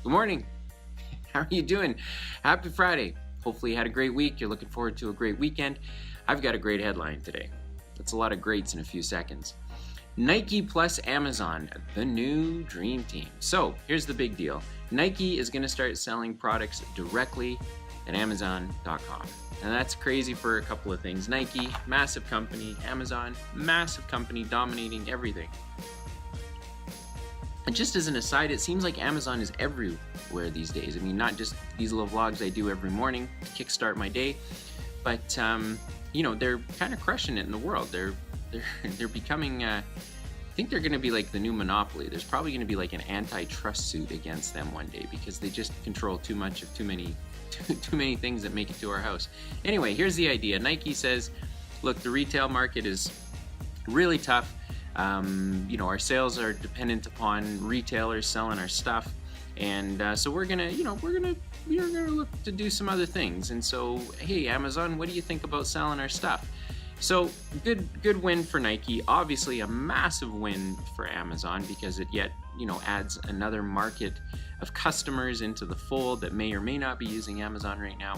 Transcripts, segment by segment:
Good morning. How are you doing? Happy Friday. Hopefully you had a great week. You're looking forward to a great weekend. I've got a great headline today. That's a lot of greats in a few seconds. Nike plus Amazon, the new dream team. So here's the big deal. Nike is going to start selling products directly at Amazon.com. And that's crazy for a couple of things. Nike, massive company. Amazon, massive company dominating everything. And just as an aside, it seems like Amazon is everywhere these days. I mean, not just these little vlogs I do every morning to kickstart my day, but they're kind of crushing it in the world. They're becoming. I think they're going to be like the new monopoly. There's probably going to be like an antitrust suit against them one day because they just control too much of too many things that make it to our house. Anyway, here's the idea. Nike says, look, the retail market is really tough. Our sales are dependent upon retailers selling our stuff, and so we're gonna look to do some other things. And so, hey, Amazon, what do you think about selling our stuff? So good win for Nike. Obviously, a massive win for Amazon because it adds another market of customers into the fold that may or may not be using Amazon right now,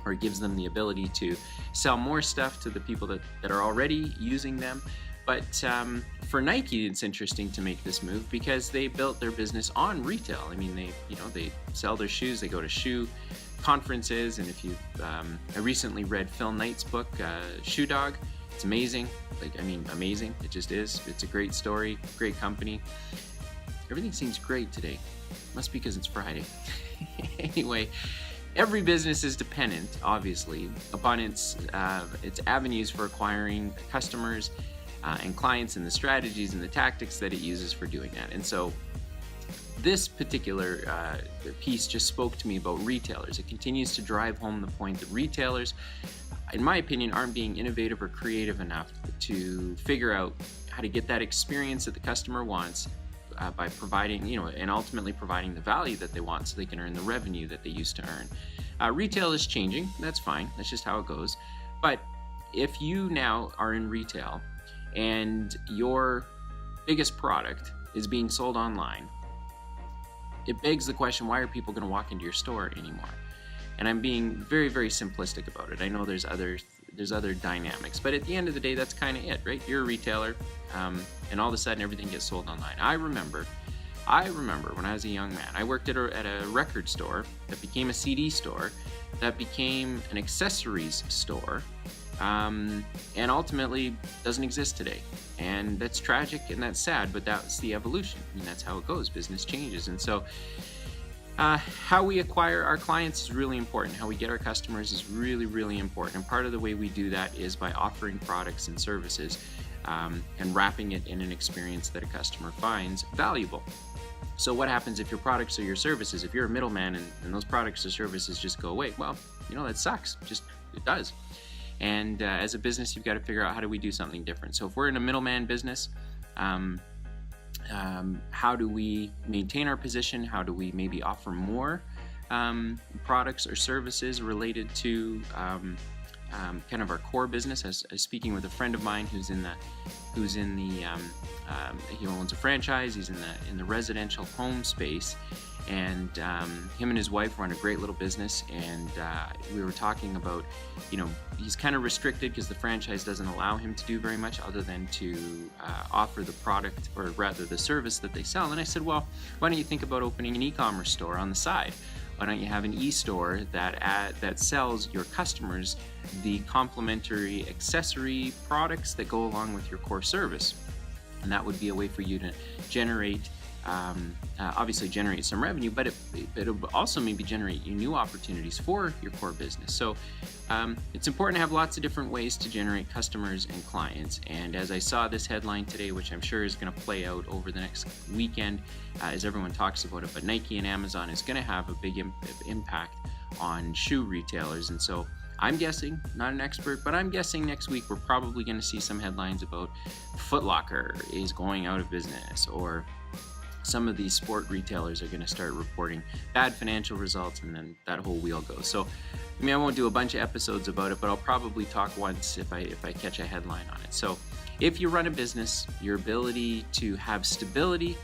or it gives them the ability to sell more stuff to the people that are already using them. But for Nike, it's interesting to make this move because they built their business on retail. I mean, they sell their shoes, they go to shoe conferences, and if you, I recently read Phil Knight's book, Shoe Dog. It's amazing. Amazing. It just is. It's a great story, great company. Everything seems great today. Must be because it's Friday. Anyway. Every business is dependent, obviously, upon its avenues for acquiring customers and clients, and the strategies and the tactics that it uses for doing that. And so this particular piece just spoke to me about retailers. It continues to drive home the point that retailers, in my opinion, aren't being innovative or creative enough to figure out how to get that experience that the customer wants by providing, and ultimately providing the value that they want so they can earn the revenue that they used to earn. Retail is changing. That's fine. That's just how it goes. But if you now are in retail and your biggest product is being sold online, it begs the question, why are people going to walk into your store anymore? And I'm being very, very simplistic about it. I know there's other dynamics, but at the end of the day, that's kind of it, right? You're a retailer, and all of a sudden everything gets sold online. I remember when I was a young man, I worked at a record store that became a CD store, that became an accessories store, and ultimately doesn't exist today. And that's tragic and that's sad, but that's the evolution. I mean, that's how it goes. Business changes. And so how we acquire our clients is really important. How we get our customers is really, really important. And part of the way we do that is by offering products and services and wrapping it in an experience that a customer finds valuable. So what happens if your products or your services, if you're a middleman and those products or services just go away? Well, that sucks. It does. And as a business, you've got to figure out, how do we do something different? So if we're in a middleman business, how do we maintain our position? How do we maybe offer more products or services related to kind of our core business? I was speaking with a friend of mine who's in the he owns a franchise. He's in the residential home space, and him and his wife run a great little business. And we were talking about, he's kind of restricted because the franchise doesn't allow him to do very much other than to offer the product, or rather the service that they sell. And I said, well, why don't you think about opening an e-commerce store on the side? Why don't you have an e-store that sells your customers the complementary accessory products that go along with your core service? And that would be a way for you to generate, obviously generate some revenue, but it'll also maybe generate you new opportunities for your core business. So it's important to have lots of different ways to generate customers and clients. And as I saw this headline today, which I'm sure is going to play out over the next weekend as everyone talks about it, but Nike and Amazon is going to have a big impact on shoe retailers. And so I'm guessing, not an expert, but I'm guessing next week we're probably going to see some headlines about Foot Locker is going out of business, or some of these sport retailers are going to start reporting bad financial results, and then that whole wheel goes. So, I won't do a bunch of episodes about it, but I'll probably talk once if I catch a headline on it. So, if you run a business, your ability to have stability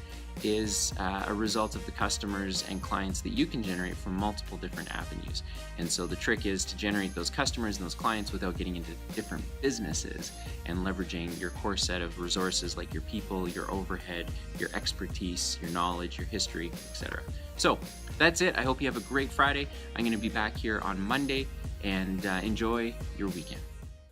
is a result of the customers and clients that you can generate from multiple different avenues. And so the trick is to generate those customers and those clients without getting into different businesses, and leveraging your core set of resources like your people, your overhead, your expertise, your knowledge, your history, etc. So that's it. I hope you have a great Friday. I'm going to be back here on Monday, and enjoy your weekend.